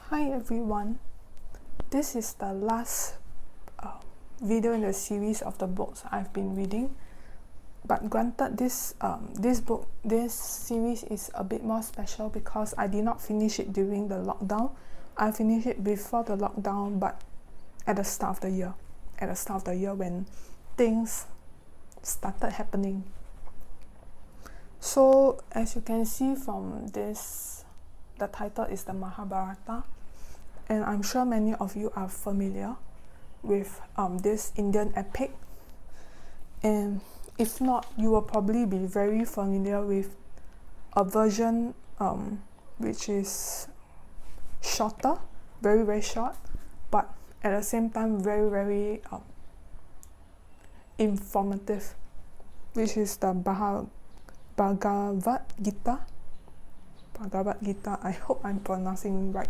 Hi everyone, this is the last video in the series of the books I've been reading. But granted, this series is a bit more special because I did not finish it during the lockdown. I finished it before the lockdown, but at the start of the year. At the start of the year when things started happening. So as you can see from this, the title is the Mahabharata. And I'm sure many of you are familiar with this Indian epic. And if not, you will probably be very familiar with a version which is shorter, very, very short, but at the same time very, very informative, which is the Bhagavad Gita. Bhagavad Gita, I hope I'm pronouncing right.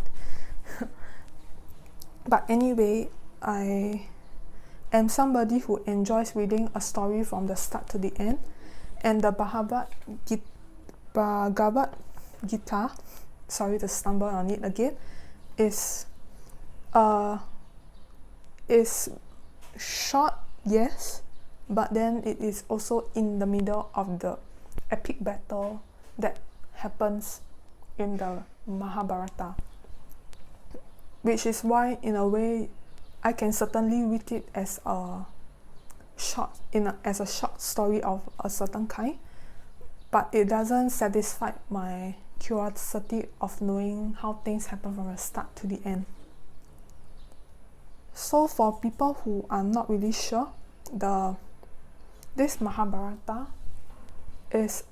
But anyway, I am somebody who enjoys reading a story from the start to the end, and the Bhagavad Gita, sorry to stumble on it again, is short, yes, but then it is also in the middle of the epic battle that happens in the Mahabharata, which is why in a way I can certainly read it as a short story of a certain kind, but it doesn't satisfy my curiosity of knowing how things happen from the start to the end. So for people who are not really sure, this Mahabharata is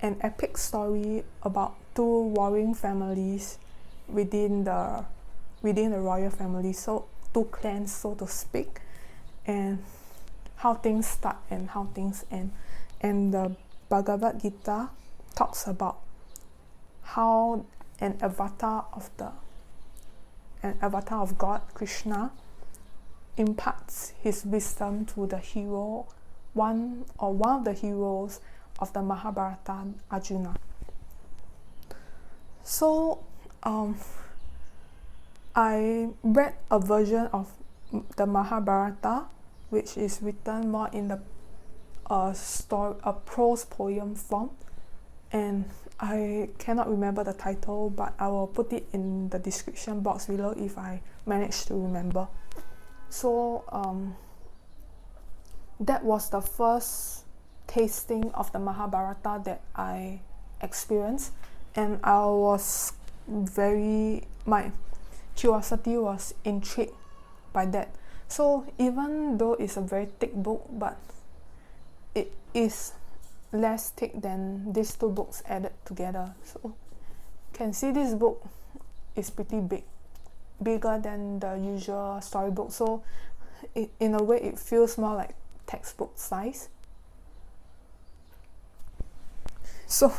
an epic story about two warring families within the royal family, so two clans, so to speak, and how things start and how things end. And the Bhagavad Gita talks about how an avatar of God, Krishna, imparts his wisdom to the hero, one of the heroes of the Mahabharata, Arjuna. So I read a version of the Mahabharata which is written more in the prose poem form, and I cannot remember the title, but I will put it in the description box below if I manage to remember. So that was the first tasting of the Mahabharata that I experienced, and my curiosity was intrigued by that. So even though it's a very thick book, but it is less thick than these two books added together. So you can see this book is pretty big, bigger than the usual storybook. So in a way it feels more like textbook size. So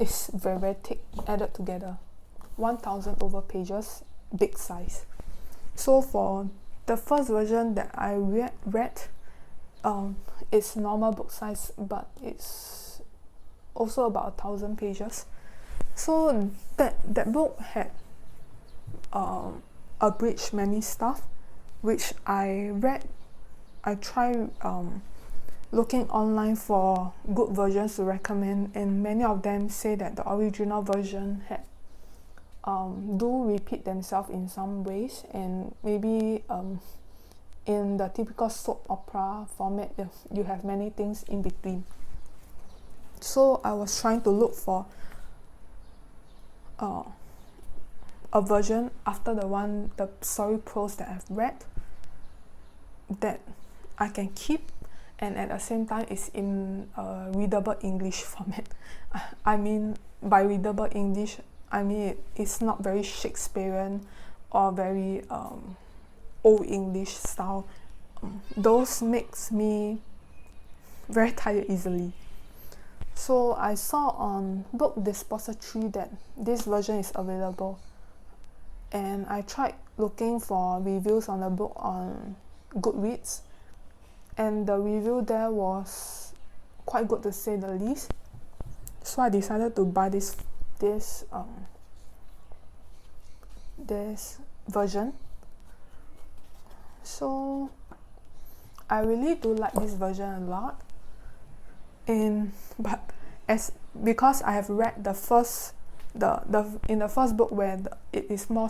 it's very, very thick added together. 1,000 over pages, big size. So for the first version that I read, it's normal book size, but it's also about 1,000 pages. So that book had abridged many stuff, which I read. I tried looking online for good versions to recommend, and many of them say that the original version had do repeat themselves in some ways, and maybe in the typical soap opera format you have many things in between. So I was trying to look for a version after the story prose that I've read that I can keep, and at the same time it's in a readable English format. I mean, by readable English, I mean it's not very Shakespearean or very old English style. Those makes me very tired easily. So I saw on Book Dispository that this version is available, and I tried looking for reviews on the book on Goodreads, and the review there was quite good to say the least. So I decided to buy this this version. So I really do like this version a lot. But because I have read the first in the first book where it is more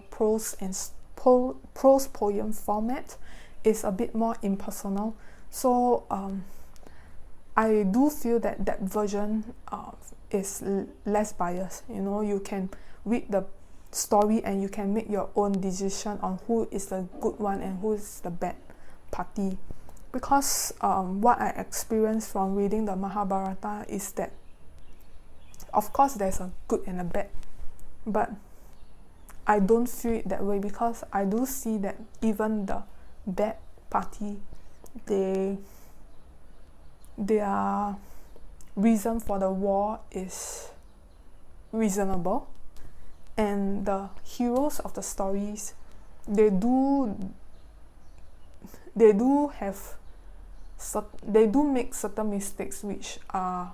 prose and prose poem format, is a bit more impersonal. So I do feel that version is less biased. You know, you can read the story and you can make your own decision on who is the good one and who is the bad party. Because what I experienced from reading the Mahabharata is that, of course, there's a good and a bad, but I don't feel it that way, because I do see that even the bad party, their reason for the war is reasonable, and the heroes of the stories, they do make certain mistakes which are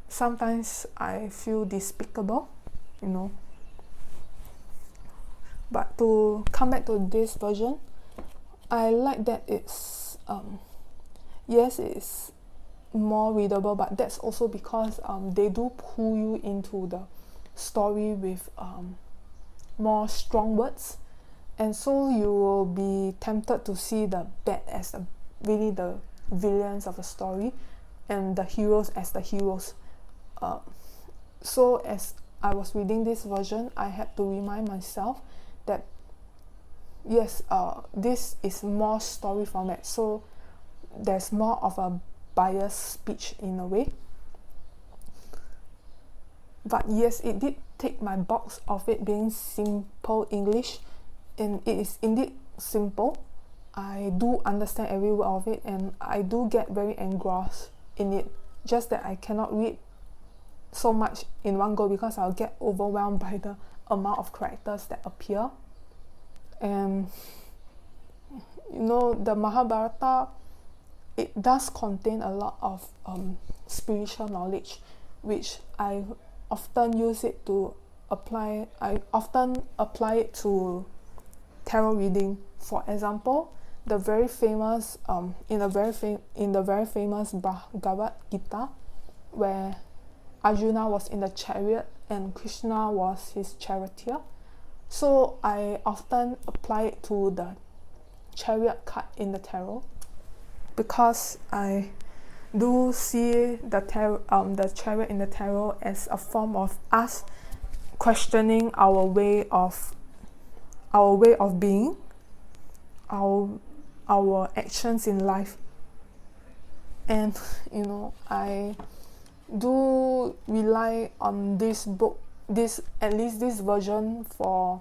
sometimes I feel despicable, you know. But to come back to this version, I like that it's yes, it's more readable, but that's also because they do pull you into the story with more strong words, and so you will be tempted to see the bad as really the villains of the story, and the heroes as the heroes. So as I was reading this version, I had to remind myself that yes, this is more story format, so there's more of a biased speech in a way. But yes, it did take my box of it being simple English, and it is indeed simple. I do understand every word of it, and I do get very engrossed in it, just that I cannot read so much in one go because I'll get overwhelmed by the amount of characters that appear. And you know, the Mahabharata, it does contain a lot of spiritual knowledge, which I often use it to apply. I often apply it to tarot reading. For example, the very famous in the very famous Bhagavad Gita, where Arjuna was in the chariot and Krishna was his charioteer. So I often apply it to the chariot card in the tarot, because I do see the chariot in the tarot as a form of us questioning our way of being, our actions in life. And you know, I do rely on this book, at least this version, for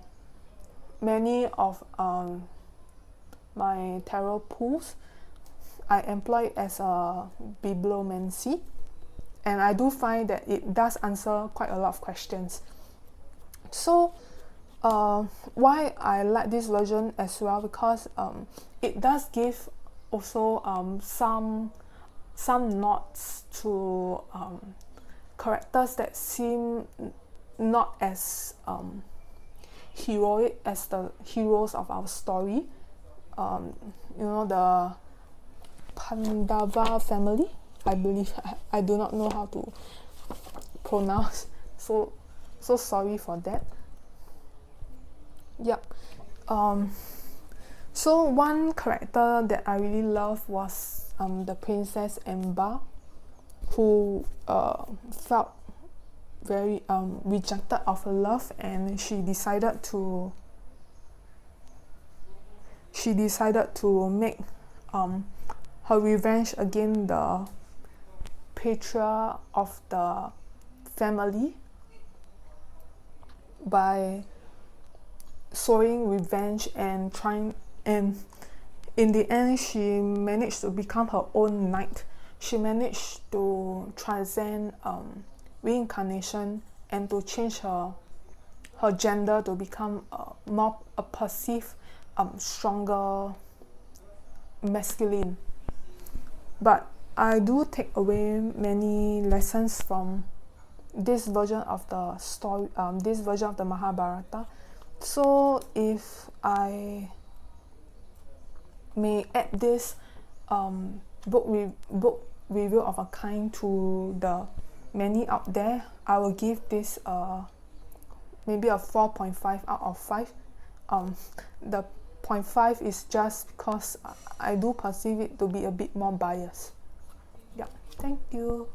many of my tarot pools. I employ it as a bibliomancy, and I do find that it does answer quite a lot of questions. So why I like this version as well, because it does give also some nods to characters that seem not as heroic as the heroes of our story. You know, the Pandava family, I believe. I do not know how to pronounce, so sorry for that. Yep. So one character that I really loved was the Princess Amba, who felt very rejected of her love, and she decided to make her revenge against the patriarch of the family by sowing revenge and trying, and in the end she managed to become her own knight. She managed to transcend reincarnation and to change her gender to become a perceived stronger masculine. But I do take away many lessons from this version of the story, this version of the Mahabharata. So if I may add this book review of a kind to the many out there, I will give this maybe a 4.5 out of 5. The 0.5 is just because I do perceive it to be a bit more biased. Yeah, thank you.